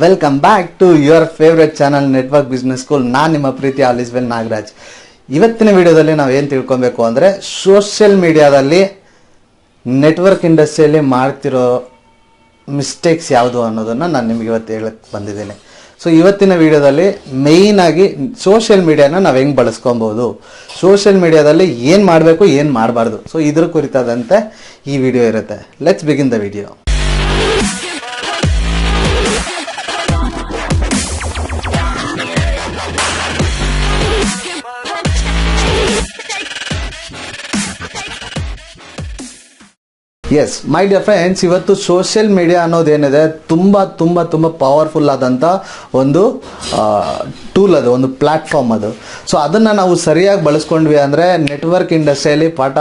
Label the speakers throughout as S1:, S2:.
S1: Welcome back to your favourite channel network business school. ನಾನು ನಿಮ್ಮ ಪ್ರೀತಿ ಆಲಿಸ್ವೆಲ್ ನಾಗರಾಜ್. ಇವತ್ತಿನ ವಿಡಿಯೋದಲ್ಲಿ ನಾವು ಏನು ತಿಳ್ಕೊಬೇಕು ಅಂದರೆ ಸೋಷಿಯಲ್ ಮೀಡಿಯಾದಲ್ಲಿ ನೆಟ್ವರ್ಕ್ ಇಂಡಸ್ಟ್ರಿಯಲ್ಲಿ ಮಾಡ್ತಿರೋ ಮಿಸ್ಟೇಕ್ಸ್ ಯಾವುದು ಅನ್ನೋದನ್ನು ನಾನು ನಿಮಗೆ ಇವತ್ತು ಹೇಳಕ್ಕೆ ಬಂದಿದ್ದೇನೆ. ಸೊ ಇವತ್ತಿನ ವಿಡಿಯೋದಲ್ಲಿ ಮೇಯ್ನಾಗಿ ಸೋಷಿಯಲ್ ಮೀಡಿಯಾನ ನಾವು ಹೆಂಗೆ ಬಳಸ್ಕೊಬೋದು, ಸೋಷಿಯಲ್ ಮೀಡಿಯಾದಲ್ಲಿ ಏನು ಮಾಡಬೇಕು ಏನು ಮಾಡಬಾರ್ದು, ಸೊ ಇದ್ರ ಕುರಿತಾದಂತೆ ಈ ವಿಡಿಯೋ ಇರುತ್ತೆ. Let's begin the video. Yes my dear friends, ಇವತ್ತು ಸೋಷಿಯಲ್ ಮೀಡಿಯಾ ಅನ್ನೋದೇನಿದೆ ತುಂಬ ಪವರ್ಫುಲ್ ಆದಂಥ ಒಂದು ಟೂಲ್, ಅದು ಒಂದು ಪ್ಲ್ಯಾಟ್ಫಾರ್ಮ್ ಅದು. ಸೊ ಅದನ್ನು ನಾವು ಸರಿಯಾಗಿ ಬಳಸ್ಕೊಂಡ್ವಿ ಅಂದರೆ ನೆಟ್ವರ್ಕ್ ಇಂಡಸ್ಟ್ರಿಯಲ್ಲಿ ಫಟ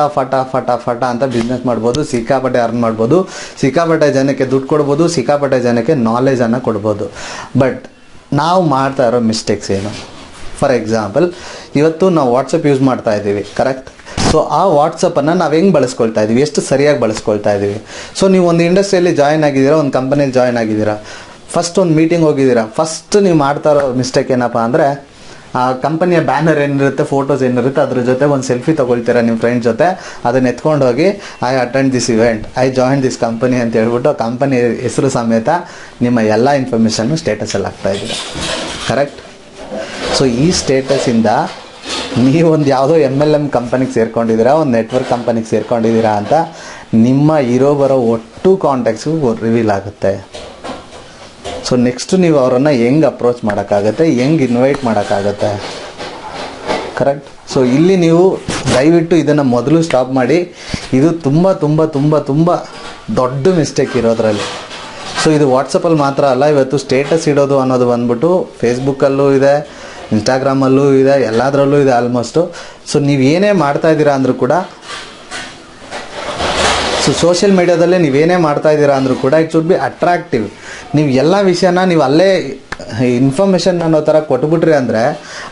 S1: ಅಂತ ಬಿಸ್ನೆಸ್ ಮಾಡ್ಬೋದು, ಸಿಕ್ಕಾಪಟ್ಟೆ ಅರ್ನ್ ಮಾಡ್ಬೋದು, ಸಿಕ್ಕಾಪಟ್ಟೆ ಜನಕ್ಕೆ ದುಡ್ಡು ಕೊಡ್ಬೋದು, ಸಿಕ್ಕಾಪಟ್ಟೆ ಜನಕ್ಕೆ ನಾಲೆಜನ್ನು ಕೊಡ್ಬೋದು. ಬಟ್ ನಾವು ಮಾಡ್ತಾ ಇರೋ ಮಿಸ್ಟೇಕ್ಸ್ ಏನು? ಫಾರ್ ಎಕ್ಸಾಂಪಲ್, ಇವತ್ತು ನಾವು ವಾಟ್ಸಪ್ ಯೂಸ್ ಮಾಡ್ತಾ ಇದ್ದೀವಿ, ಕರೆಕ್ಟ್? ಸೊ ಆ ವಾಟ್ಸಪ್ಪನ್ನು ನಾವು ಹೆಂಗೆ ಬಳಸ್ಕೊಳ್ತಾ ಇದ್ದೀವಿ, ಎಷ್ಟು ಸರಿಯಾಗಿ ಬಳಸ್ಕೊಳ್ತಾ ಇದ್ದೀವಿ? ಸೊ ನೀವು ಒಂದು ಇಂಡಸ್ಟ್ರಿಯಲ್ಲಿ ಜಾಯ್ನ್ ಆಗಿದ್ದೀರಾ, ಒಂದು ಕಂಪನಿಯಲ್ಲಿ ಜಾಯ್ನ್ ಆಗಿದ್ದೀರಾ, ಫಸ್ಟ್ ಒಂದು ಮೀಟಿಂಗ್ ಹೋಗಿದ್ದೀರಾ. ಫಸ್ಟ್ ನೀವು ಮಾಡ್ತಾ ಇರೋ ಮಿಸ್ಟೇಕ್ ಏನಪ್ಪ ಅಂದರೆ, ಆ ಕಂಪನಿಯ ಬ್ಯಾನರ್ ಏನಿರುತ್ತೆ, ಫೋಟೋಸ್ ಏನಿರುತ್ತೆ, ಅದ್ರ ಜೊತೆ ಒಂದು ಸೆಲ್ಫಿ ತೊಗೊಳ್ತೀರಾ ನಿಮ್ಮ ಫ್ರೆಂಡ್ ಜೊತೆ. ಅದನ್ನು ಎತ್ಕೊಂಡು ಹೋಗಿ I attend this event, I join this company ಅಂತ ಹೇಳ್ಬಿಟ್ಟು ಕಂಪನಿ ಹೆಸರು ಸಮೇತ ನಿಮ್ಮ ಎಲ್ಲ ಇನ್ಫಾರ್ಮೇಷನ್ನು ಸ್ಟೇಟಸಲ್ಲಿ ಹಾಕ್ತಾಯಿದ್ದೀರಾ, ಕರೆಕ್ಟ್? ಸೊ ಈ ಸ್ಟೇಟಸಿಂದ ನೀವೊಂದು ಯಾವುದೋ MLM ಕಂಪನಿಗೆ ಸೇರ್ಕೊಂಡಿದ್ದೀರಾ, ಒಂದು ನೆಟ್ವರ್ಕ್ ಕಂಪನಿಗೆ ಸೇರ್ಕೊಂಡಿದ್ದೀರಾ ಅಂತ ನಿಮ್ಮ ಬರೋ ಒಟ್ಟು ಕಾಂಟ್ಯಾಕ್ಟ್ಸ್ಗೂ ರಿವೀಲ್ ಆಗುತ್ತೆ. ಸೊ ನೆಕ್ಸ್ಟು ನೀವು ಅವರನ್ನು ಹೆಂಗೆ ಅಪ್ರೋಚ್ ಮಾಡೋಕ್ಕಾಗತ್ತೆ, ಹೆಂಗೆ ಇನ್ವೈಟ್ ಮಾಡೋಕ್ಕಾಗತ್ತೆ, ಕರೆಕ್ಟ್? ಸೊ ಇಲ್ಲಿ ನೀವು ದಯವಿಟ್ಟು ಇದನ್ನು ಮೊದಲು ಸ್ಟಾಪ್ ಮಾಡಿ. ಇದು ತುಂಬ ದೊಡ್ಡ ಮಿಸ್ಟೇಕ್ ಇರೋದ್ರಲ್ಲಿ. ಸೊ ಇದು ವಾಟ್ಸಪ್ಪಲ್ಲಿ ಮಾತ್ರ ಅಲ್ಲ, ಇವತ್ತು ಸ್ಟೇಟಸ್ ಇಡೋದು ಅನ್ನೋದು ಬಂದ್ಬಿಟ್ಟು ಫೇಸ್ಬುಕ್ಕಲ್ಲೂ ಇದೆ, ಇನ್ಸ್ಟಾಗ್ರಾಮಲ್ಲೂ ಇದೆ, ಎಲ್ಲದರಲ್ಲೂ ಇದೆ ಆಲ್ಮೋಸ್ಟು. ಸೊ ನೀವು ಏನೇ ಮಾಡ್ತಾ ಇದ್ದೀರಾ ಅಂದರೂ ಕೂಡ, ಸೊ ಸೋಷಿಯಲ್ ಮೀಡಿಯಾದಲ್ಲೇ ನೀವೇನೇ ಮಾಡ್ತಾ ಇದ್ದೀರಾ ಅಂದರೂ ಕೂಡ ಇಟ್ ಶುಡ್ ಬಿ ಅಟ್ರಾಕ್ಟಿವ್. ನೀವು ಎಲ್ಲ ವಿಷಯನ ನೀವು ಅಲ್ಲೇ ಇನ್ಫಾರ್ಮೇಷನ್ ಅನ್ನೋ ಥರ ಕೊಟ್ಬಿಟ್ರಿ ಅಂದರೆ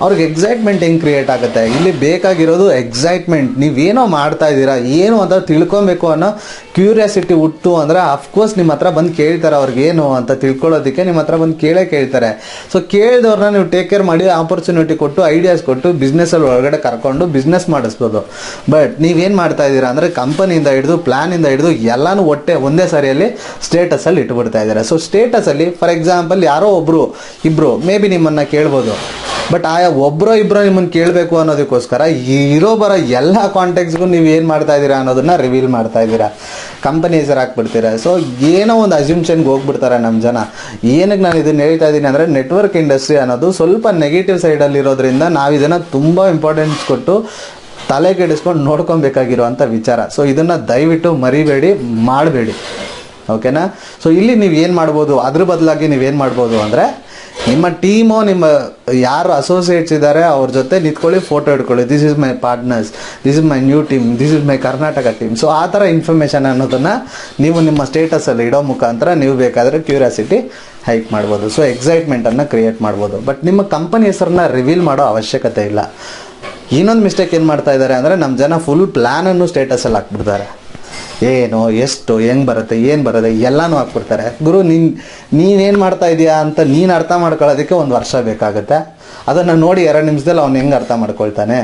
S1: ಅವ್ರಿಗೆ ಎಕ್ಸೈಟ್ಮೆಂಟ್ ಹೆಂಗೆ ಕ್ರಿಯೇಟ್ ಆಗುತ್ತೆ? ಇಲ್ಲಿ ಬೇಕಾಗಿರೋದು ಎಕ್ಸೈಟ್ಮೆಂಟ್. ನೀವೇನೋ ಮಾಡ್ತಾ ಇದ್ದೀರಾ, ಏನು ಅಂತ ತಿಳ್ಕೊಬೇಕು ಅನ್ನೋ ಕ್ಯೂರಿಯಾಸಿಟಿ ಹುಟ್ಟು ಅಂದರೆ ಅಫ್ಕೋರ್ಸ್ ನಿಮ್ಮ ಹತ್ರ ಬಂದು ಕೇಳ್ತಾರೆ. ಅವ್ರಿಗೇನು ಅಂತ ತಿಳ್ಕೊಳ್ಳೋದಕ್ಕೆ ನಿಮ್ಮ ಹತ್ರ ಬಂದು ಕೇಳ್ತಾರೆ. ಸೊ ಕೇಳಿದವ್ರನ್ನ ನೀವು ಟೇಕ್ ಕೇರ್ ಮಾಡಿ, ಆಪರ್ಚುನಿಟಿ ಕೊಟ್ಟು, ಐಡಿಯಾಸ್ ಕೊಟ್ಟು, ಬಿಸ್ನೆಸ್ಸಲ್ಲಿ ಒಳಗಡೆ ಕರ್ಕೊಂಡು ಬಿಸ್ನೆಸ್ ಮಾಡಿಸ್ಬೋದು. ಬಟ್ ನೀವೇನು ಮಾಡ್ತಾ ಇದ್ದೀರಾ ಅಂದರೆ ಕಂಪನಿಯಿಂದ ಹಿಡಿದು ಪ್ಲ್ಯಾನಿಂದ ಹಿಡಿದು ಎಲ್ಲನೂ ಒಂದೇ ಸರಿಯಲ್ಲಿ ಸ್ಟೇಟಸಲ್ಲಿ ಇಟ್ಬಿಡ್ತಾ ಇದ್ದಾರೆ. ಸೊ ಸ್ಟೇಟಸಲ್ಲಿ ಫಾರ್ ಎಕ್ಸಾಂಪಲ್ ಯಾರೋ ಇಬ್ಬರು ಮೇ ಬಿ ನಿಮ್ಮನ್ನು ಕೇಳ್ಬೋದು. ಬಟ್ ಆ ಇಬ್ಬರೋ ನಿಮ್ಮನ್ನು ಕೇಳಬೇಕು ಅನ್ನೋದಕ್ಕೋಸ್ಕರ ಬರೋ ಎಲ್ಲ ಕಾಂಟ್ಯಾಕ್ಟ್ಸ್ಗೂ ನೀವು ಏನು ಮಾಡ್ತಾ ಇದ್ದೀರಾ ಅನ್ನೋದನ್ನು ರಿವೀಲ್ ಮಾಡ್ತಾ ಇದ್ದೀರಾ, ಕಂಪನಿ ಹೆಸರು ಹಾಕ್ಬಿಡ್ತೀರಾ. ಸೊ ಏನೋ ಒಂದು ಅಸ್ಯೂಮ್ಷನ್ಗೆ ಹೋಗ್ಬಿಡ್ತಾರೆ ನಮ್ಮ ಜನ. ಏನಕ್ಕೆ ನಾನು ಇದನ್ನು ಹೇಳ್ತಾ ಇದ್ದೀನಿ ಅಂದರೆ, ನೆಟ್ವರ್ಕ್ ಇಂಡಸ್ಟ್ರಿ ಅನ್ನೋದು ಸ್ವಲ್ಪ ನೆಗೆಟಿವ್ ಸೈಡಲ್ಲಿ ಇರೋದ್ರಿಂದ ನಾವು ಇದನ್ನು ತುಂಬ ಇಂಪಾರ್ಟೆನ್ಸ್ ಕೊಟ್ಟು ತಲೆ ಕೆಡಿಸ್ಕೊಂಡು ನೋಡ್ಕೊಬೇಕಾಗಿರುವಂಥ ವಿಚಾರ. ಸೊ ಇದನ್ನು ದಯವಿಟ್ಟು ಮರಿಬೇಡಿ, ಮಾಡಬೇಡಿ, ಓಕೆನಾ? ಸೊ ಇಲ್ಲಿ ನೀವು ಏನು ಮಾಡ್ಬೋದು, ಅದ್ರ ಬದಲಾಗಿ ನೀವೇನು ಮಾಡ್ಬೋದು ಅಂದರೆ, ನಿಮ್ಮ ಟೀಮು, ನಿಮ್ಮ ಯಾರು ಅಸೋಸಿಯೇಟ್ಸ್ ಇದ್ದಾರೆ ಅವ್ರ ಜೊತೆ ನಿಂತ್ಕೊಳ್ಳಿ, ಫೋಟೋ ಇಟ್ಕೊಳ್ಳಿ. This is my partners, this is my new team, this is my Karnataka team. So ಆ ಥರ ಇನ್ಫಾರ್ಮೇಷನ್ ಅನ್ನೋದನ್ನು ನೀವು ನಿಮ್ಮ ಸ್ಟೇಟಸಲ್ಲಿ ಇಡೋ ಮುಖಾಂತರ ನೀವು ಬೇಕಾದರೆ ಕ್ಯೂರಿಯಾಸಿಟಿ ಹೈಕ್ ಮಾಡ್ಬೋದು. ಸೊ ಎಕ್ಸೈಟ್ಮೆಂಟನ್ನು ಕ್ರಿಯೇಟ್ ಮಾಡ್ಬೋದು. ಬಟ್ ನಿಮ್ಮ ಕಂಪನಿ ಹೆಸರನ್ನ ರಿವೀಲ್ ಮಾಡೋ ಅವಶ್ಯಕತೆ ಇಲ್ಲ. ಇನ್ನೊಂದು ಮಿಸ್ಟೇಕ್ ಏನು ಮಾಡ್ತಾ ಇದ್ದಾರೆ ಅಂದರೆ, ನಮ್ಮ ಜನ ಫುಲ್ ಪ್ಲ್ಯಾನನ್ನು ಸ್ಟೇಟಸಲ್ಲಿ ಹಾಕ್ಬಿಡ್ತಾರೆ. ಏನು, ಎಷ್ಟು, ಹೆಂಗೆ ಬರುತ್ತೆ, ಏನು ಬರುತ್ತೆ ಎಲ್ಲನೂ ಹಾಕ್ಬಿಡ್ತಾರೆ. ಗುರು, ನೀನೇನು ಮಾಡ್ತಾ ಇದೆಯಾ ಅಂತ ನೀನು ಅರ್ಥ ಮಾಡ್ಕೊಳ್ಳೋದಕ್ಕೆ 1 ವರ್ಷ ಬೇಕಾಗುತ್ತೆ. ಅದನ್ನು ನೋಡಿ 2 ನಿಮಿಷದಲ್ಲಿ ಅವ್ನು ಹೆಂಗೆ ಅರ್ಥ ಮಾಡ್ಕೊಳ್ತಾನೆ?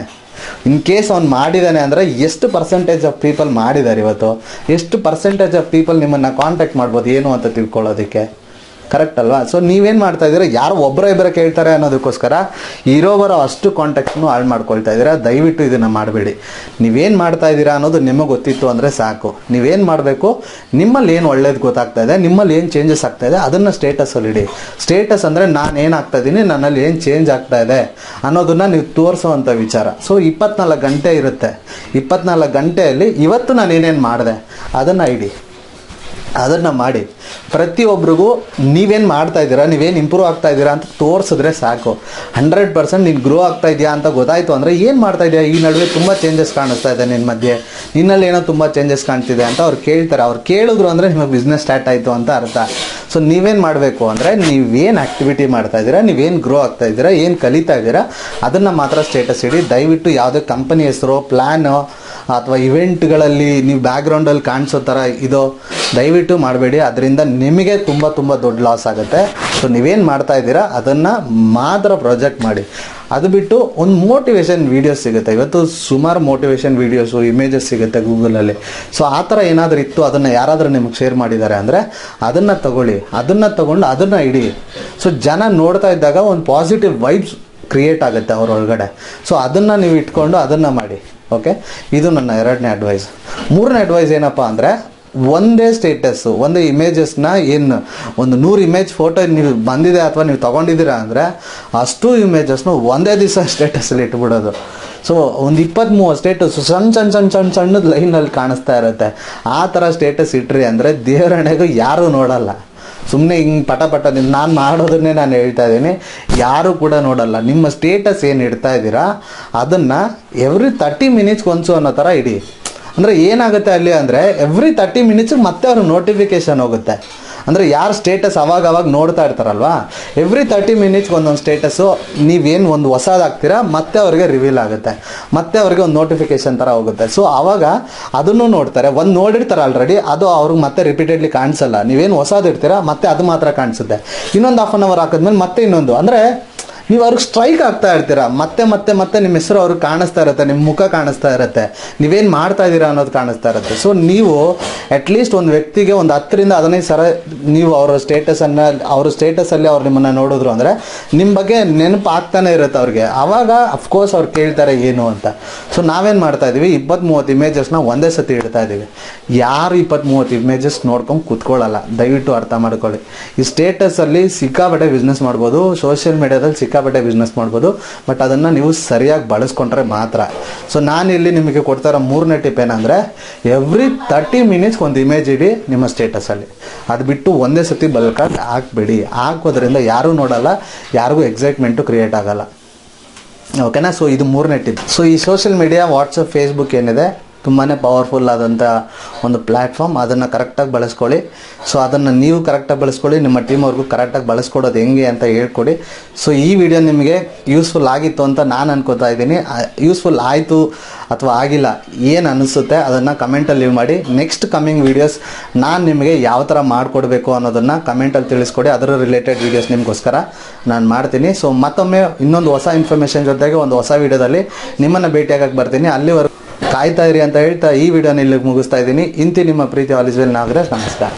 S1: ಇನ್ ಕೇಸ್ ಅವ್ನು ಮಾಡಿದ್ದಾನೆ ಅಂದರೆ ಎಷ್ಟು ಪರ್ಸೆಂಟೇಜ್ ಆಫ್ ಪೀಪಲ್ ಮಾಡಿದ್ದಾರೆ ಇವತ್ತು? ಎಷ್ಟು ಪರ್ಸೆಂಟೇಜ್ ಆಫ್ ಪೀಪಲ್ ನಿಮ್ಮನ್ನು ಕಾಂಟ್ಯಾಕ್ಟ್ ಮಾಡ್ಬೋದು ಏನು ಅಂತ ತಿಳ್ಕೊಳ್ಳೋದಕ್ಕೆ, ಕರೆಕ್ಟ್ ಅಲ್ವಾ? ಸೊ ನೀವೇನು ಮಾಡ್ತಾ ಇದ್ದೀರಾ, ಯಾರು ಇಬ್ಬರು ಕೇಳ್ತಾರೆ ಅನ್ನೋದಕ್ಕೋಸ್ಕರ ಬರೋ ಅಷ್ಟು ಕಾಂಟ್ಯಾಕ್ಟ್ನು ಹಾಳು ಮಾಡ್ಕೊಳ್ತಾ ಇದ್ದೀರಾ. ದಯವಿಟ್ಟು ಇದನ್ನು ಮಾಡಬೇಡಿ. ನೀವೇನು ಮಾಡ್ತಾ ಇದ್ದೀರಾ ಅನ್ನೋದು ನಿಮಗೆ ಗೊತ್ತಿತ್ತು ಅಂದರೆ ಸಾಕು. ನೀವೇನು ಮಾಡಬೇಕು, ನಿಮ್ಮಲ್ಲಿ ಏನು ಒಳ್ಳೇದು ಗೊತ್ತಾಗ್ತಾ ಇದೆ, ನಿಮ್ಮಲ್ಲಿ ಏನು ಚೇಂಜಸ್ ಆಗ್ತಾ ಇದೆ ಅದನ್ನು ಸ್ಟೇಟಸಲ್ಲಿ ಇಡಿ. ಸ್ಟೇಟಸ್ ಅಂದರೆ ನಾನು ಏನು ಆಗ್ತಾ ಇದ್ದೀನಿ, ನನ್ನಲ್ಲಿ ಏನು ಚೇಂಜ್ ಆಗ್ತಾ ಇದೆ ಅನ್ನೋದನ್ನು ನೀವು ತೋರಿಸೋವಂಥ ವಿಚಾರ. ಸೊ 24 ಗಂಟೆ ಇರುತ್ತೆ. 24 ಗಂಟೆಯಲ್ಲಿ ಇವತ್ತು ನಾನು ಏನೇನು ಮಾಡಿದೆ ಅದನ್ನು ಇಡಿ, ಅದನ್ನು ಮಾಡಿ. ಪ್ರತಿಯೊಬ್ಬರಿಗೂ ನೀವೇನು ಮಾಡ್ತಾ ಇದ್ದೀರಾ, ನೀವೇನು ಇಂಪ್ರೂವ್ ಆಗ್ತಾ ಇದ್ದೀರಾ ಅಂತ ತೋರಿಸಿದ್ರೆ ಸಾಕು. 100% ನೀನು ಗ್ರೋ ಆಗ್ತಾ ಇದೆಯಾ ಅಂತ ಗೊತ್ತಾಯಿತು ಅಂದರೆ, ಏನು ಮಾಡ್ತಾ ಇದೆಯಾ, ಈ ನಡುವೆ ತುಂಬ ಚೇಂಜಸ್ ಕಾಣಿಸ್ತಾ ಇದೆ ನಿನ್ನ ಮಧ್ಯೆ, ನಿನ್ನಲ್ಲಿ ಏನೋ ತುಂಬ ಚೇಂಜಸ್ ಕಾಣ್ತಿದೆ ಅಂತ ಅವ್ರು ಕೇಳ್ತಾರೆ. ಅವ್ರು ಕೇಳಿದ್ರು ಅಂದರೆ ನಿಮಗೆ ಬಿಸ್ನೆಸ್ ಸ್ಟಾರ್ಟ್ ಆಯಿತು ಅಂತ ಅರ್ಥ. ಸೊ ನೀವೇನು ಮಾಡಬೇಕು ಅಂದರೆ, ನೀವೇನು ಆ್ಯಕ್ಟಿವಿಟಿ ಮಾಡ್ತಾ ಇದ್ದೀರಾ, ನೀವೇನು ಗ್ರೋ ಆಗ್ತಾ ಇದ್ದೀರಾ, ಏನು ಕಲಿತಾ ಇದ್ದೀರಾ ಅದನ್ನು ಮಾತ್ರ ಸ್ಟೇಟಸ್ ಇಡಿ. ದಯವಿಟ್ಟು ಯಾವುದೇ ಕಂಪನಿ ಹೆಸರು, ಪ್ಲ್ಯಾನು ಅಥವಾ ಇವೆಂಟ್ಗಳಲ್ಲಿ ನೀವು ಬ್ಯಾಕ್ಗ್ರೌಂಡಲ್ಲಿ ಕಾಣಿಸೋ ಥರ ಇದೋ ದಯವಿಟ್ಟು ಮಾಡಬೇಡಿ. ಅದರಿಂದ ನಿಮಗೆ ತುಂಬ ತುಂಬ ದೊಡ್ಡ ಲಾಸ್ ಆಗುತ್ತೆ. ಸೊ ನೀವೇನು ಮಾಡ್ತಾ ಇದ್ದೀರಾ ಅದನ್ನು ಮಾತ್ರ ಪ್ರಾಜೆಕ್ಟ್ ಮಾಡಿ. ಅದು ಬಿಟ್ಟು ಒಂದು ಮೋಟಿವೇಶನ್ ವೀಡಿಯೋಸ್ ಸಿಗುತ್ತೆ. ಇವತ್ತು ಸುಮಾರು ಮೋಟಿವೇಶನ್ ವೀಡಿಯೋಸು, ಇಮೇಜಸ್ ಸಿಗುತ್ತೆ ಗೂಗಲಲ್ಲಿ. ಸೊ ಆ ಥರ ಏನಾದರೂ ಇತ್ತು, ಅದನ್ನು ಯಾರಾದರೂ ನಿಮಗೆ ಶೇರ್ ಮಾಡಿದ್ದಾರೆ ಅಂದರೆ ಅದನ್ನು ತಗೊಳ್ಳಿ, ಅದನ್ನು ತಗೊಂಡು ಅದನ್ನು ಇಡಿ. ಸೊ ಜನ ನೋಡ್ತಾ ಇದ್ದಾಗ ಒಂದು ಪಾಸಿಟಿವ್ ವೈಬ್ಸ್ ಕ್ರಿಯೇಟ್ ಆಗುತ್ತೆ ಅವರೊಳಗಡೆ. ಸೊ ಅದನ್ನು ನೀವು ಇಟ್ಕೊಂಡು ಅದನ್ನು ಮಾಡಿ. ಓಕೆ, ಇದು ನನ್ನ 2ನೇ ಅಡ್ವೈಸ್. 3ನೇ ಅಡ್ವೈಸ್ ಏನಪ್ಪ ಅಂದರೆ, ಒಂದೇ ಸ್ಟೇಟಸ್ಸು, ಒಂದು ಇಮೇಜಸ್ನ ಏನು ಒಂದು 100 ಇಮೇಜ್ ಫೋಟೋ ನೀವು ಬಂದಿದೆ ಅಥವಾ ನೀವು ತೊಗೊಂಡಿದ್ದೀರಾ ಅಂದರೆ ಅಷ್ಟು ಇಮೇಜಸ್ನು ಒಂದೇ ದಿವಸ ಸ್ಟೇಟಸಲ್ಲಿ ಇಟ್ಬಿಡೋದು. ಸೊ ಒಂದು 20-30 ಸ್ಟೇಟಸ್ಸು ಸಣ್ಣದು ಲೈನಲ್ಲಿ ಕಾಣಿಸ್ತಾ ಇರುತ್ತೆ. ಆ ಥರ ಸ್ಟೇಟಸ್ ಇಟ್ರಿ ಅಂದರೆ ದೇವರಣೆಗೂ ಯಾರೂ ನೋಡಲ್ಲ. ಸುಮ್ಮನೆ ಹಿಂಗೆ ಪಟ ನಾನು ಮಾಡೋದನ್ನೇ ನಾನು ಹೇಳ್ತಾ ಇದ್ದೀನಿ, ಯಾರೂ ಕೂಡ ನೋಡಲ್ಲ. ನಿಮ್ಮ ಸ್ಟೇಟಸ್ ಏನು ಇಡ್ತಾ ಇದ್ದೀರಾ ಅದನ್ನು ಎವ್ರಿ 30 ಮಿನಿಟ್ಸ್ಗೆ ಒಂದ್ಸು ಅನ್ನೋ ಥರ ಇಡಿ. ಅಂದರೆ ಏನಾಗುತ್ತೆ ಅಲ್ಲಿ ಅಂದರೆ ಎವ್ರಿ 30 ಮಿನಿಟ್ಸಿಗೆ ಮತ್ತೆ ಅವ್ರಿಗೆ ನೋಟಿಫಿಕೇಷನ್ ಹೋಗುತ್ತೆ. ಅಂದರೆ ಯಾರು ಸ್ಟೇಟಸ್ ಅವಾಗ ನೋಡ್ತಾ ಇರ್ತಾರಲ್ವಾ, ಎವ್ರಿ 30 ಮಿನಿಟ್ಸ್ಗೆ ಒಂದೊಂದು ಸ್ಟೇಟಸ್ಸು ನೀವೇನು ಒಂದು ಹೊಸದಾಗ್ತೀರಾ ಮತ್ತೆ ಅವ್ರಿಗೆ ರಿವೀಲ್ ಆಗುತ್ತೆ, ಮತ್ತೆ ಅವ್ರಿಗೆ ಒಂದು ನೋಟಿಫಿಕೇಷನ್ ಥರ ಹೋಗುತ್ತೆ. ಸೊ ಆವಾಗ ಅದನ್ನು ನೋಡ್ತಾರೆ. ಒಂದು ನೋಡಿರ್ತಾರೆ ಆಲ್ರೆಡಿ, ಅದು ಅವ್ರಿಗೆ ಮತ್ತೆ ರಿಪೀಟೆಡ್ಲಿ ಕಾಣಿಸಲ್ಲ. ನೀವೇನು ಹೊಸದು ಇರ್ತೀರಾ ಮತ್ತೆ ಅದು ಮಾತ್ರ ಕಾಣಿಸುತ್ತೆ. ಇನ್ನೊಂದು ಹಾಫ್ ಆನ್ ಅವರ್ ಹಾಕಿದ್ಮೇಲೆ ಮತ್ತೆ ಇನ್ನೊಂದು. ಅಂದರೆ ನೀವು ಅವ್ರಿಗೆ ಸ್ಟ್ರೈಕ್ ಆಗ್ತಾ ಇರ್ತೀರ. ಮತ್ತೆ ನಿಮ್ಮ ಹೆಸರು ಅವ್ರಿಗೆ ಕಾಣಿಸ್ತಾ ಇರುತ್ತೆ, ನಿಮ್ಮ ಮುಖ ಕಾಣಿಸ್ತಾ ಇರುತ್ತೆ, ನೀವೇನು ಮಾಡ್ತಾ ಇದ್ದೀರಾ ಅನ್ನೋದು ಕಾಣಿಸ್ತಾ ಇರುತ್ತೆ. ಸೊ ನೀವು ಅಟ್ಲೀಸ್ಟ್ ಒಂದು ವ್ಯಕ್ತಿಗೆ ಒಂದು 10ರಿಂದ 15 ಸಲ ನೀವು ಅವ್ರ ಸ್ಟೇಟಸಲ್ಲಿ ಅವ್ರು ನಿಮ್ಮನ್ನು ನೋಡಿದ್ರು ಅಂದರೆ ನಿಮ್ಮ ಬಗ್ಗೆ ನೆನಪು ಆಗ್ತಾನೆ ಇರುತ್ತೆ ಅವ್ರಿಗೆ. ಆವಾಗ ಅಫ್ಕೋರ್ಸ್ ಅವ್ರು ಕೇಳ್ತಾರೆ ಏನು ಅಂತ. ಸೊ ನಾವೇನು ಮಾಡ್ತಾ ಇದ್ದೀವಿ, 20-30 ಇಮೇಜಸ್ನ ಒಂದೇ ಸತಿ ಇಡ್ತಾ ಇದ್ದೀವಿ. ಯಾರು 20-30 ಇಮೇಜಸ್ ನೋಡ್ಕೊಂಡು ಕೂತ್ಕೊಳ್ಳಲ್ಲ. ದಯವಿಟ್ಟು ಅರ್ಥ ಮಾಡ್ಕೊಳ್ಳಿ. ಈ ಸ್ಟೇಟಸಲ್ಲಿ ಸಿಕ್ಕಾಪಟ್ಟೆ ಬಿಸ್ನೆಸ್ ಮಾಡ್ಬೋದು, ಸೋಷಿಯಲ್ ಮೀಡಿಯಾದಲ್ಲಿ ಸಿಕ್ಕಾಪಟ್ಟೆ ಬಿಸ್ನೆಸ್ ಮಾಡ್ಬೋದು, ಬಟ್ ಅದನ್ನು ನೀವು ಸರಿಯಾಗಿ ಬಳಸ್ಕೊಂಡ್ರೆ ಮಾತ್ರ. ಸೊ ನಾನಿಲ್ಲಿ ನಿಮಗೆ ಕೊಡ್ತಾ ಇರೋ 3ನೇ ಟಿಪ್ ಏನಂದರೆ, ಎವ್ರಿ 30 ಮಿನಿಟ್ಸ್ಗೆ ಒಂದು ಇಮೇಜ್ ಇಡಿ ನಿಮ್ಮ ಸ್ಟೇಟಸಲ್ಲಿ. ಅದು ಬಿಟ್ಟು ಒಂದೇ ಸತಿ ಬಲ್ಕಾಗಿ ಹಾಕ್ಬೇಡಿ. ಹಾಕೋದ್ರಿಂದ ಯಾರೂ ನೋಡಲ್ಲ, ಯಾರಿಗೂ ಎಕ್ಸೈಟ್ಮೆಂಟು ಕ್ರಿಯೇಟ್ ಆಗಲ್ಲ. ಓಕೆನಾ? ಸೊ ಇದು 3ನೇ ಟಿಪ್. ಸೊ ಈ ಸೋಷಿಯಲ್ ಮೀಡಿಯಾ, ವಾಟ್ಸಪ್, ಫೇಸ್ಬುಕ್ ಏನಿದೆ ತುಂಬಾ ಪವರ್ಫುಲ್ ಆದಂಥ ಒಂದು ಪ್ಲ್ಯಾಟ್ಫಾರ್ಮ್. ಅದನ್ನು ಕರೆಕ್ಟಾಗಿ ಬಳಸ್ಕೊಳ್ಳಿ. ಸೊ ಅದನ್ನು ನೀವು ಕರೆಕ್ಟಾಗಿ ಬಳಸ್ಕೊಳ್ಳಿ, ನಿಮ್ಮ ಟೀಮ್ ಅವ್ರಿಗೂ ಕರೆಕ್ಟಾಗಿ ಬಳಸ್ಕೊಡೋದು ಹೆಂಗೆ ಅಂತ ಹೇಳ್ಕೊಡಿ. ಸೊ ಈ ವಿಡಿಯೋ ನಿಮಗೆ ಯೂಸ್ಫುಲ್ ಆಗಿತ್ತು ಅಂತ ನಾನು ಅನ್ಕೋತಾ ಇದ್ದೀನಿ. ಯೂಸ್ಫುಲ್ ಆಯಿತು ಅಥವಾ ಆಗಿಲ್ಲ ಏನು ಅನಿಸುತ್ತೆ ಅದನ್ನು ಕಮೆಂಟಲ್ಲಿ ಲೀವ್ ಮಾಡಿ. ನೆಕ್ಸ್ಟ್ ಕಮ್ಮಿಂಗ್ ವೀಡಿಯೋಸ್ ನಾನು ನಿಮಗೆ ಯಾವ ಥರ ಮಾಡಿಕೊಡ್ಬೇಕು ಅನ್ನೋದನ್ನು ಕಮೆಂಟಲ್ಲಿ ತಿಳಿಸ್ಕೊಡಿ. ಅದರ ರಿಲೇಟೆಡ್ ವೀಡಿಯೋಸ್ ನಿಮಗೋಸ್ಕರ ನಾನು ಮಾಡ್ತೀನಿ. ಸೊ ಮತ್ತೊಮ್ಮೆ ಇನ್ನೊಂದು ಹೊಸ ಇನ್ಫಾರ್ಮೇಷನ್ ಜೊತೆಗೆ ಒಂದು ಹೊಸ ವೀಡಿಯೋದಲ್ಲಿ ನಿಮ್ಮನ್ನು ಭೇಟಿಯಾಗಕ್ಕೆ ಬರ್ತೀನಿ. ಅಲ್ಲಿವರೆಗೂ ಕಾಯ್ತಾ ಇರಿ ಅಂತ ಹೇಳ್ತಾ ಈ ವಿಡಿಯೋನ ಇಲ್ಲಿಗೆ ಮುಗಿಸ್ತಾ ಇದ್ದೀನಿ. ಇಂತಿ ನಿಮ್ಮ ಪ್ರೀತಿ ಆಲಿಸ್ವೆಲ್ ನಾಗರಾಜ್. ನಮಸ್ಕಾರ.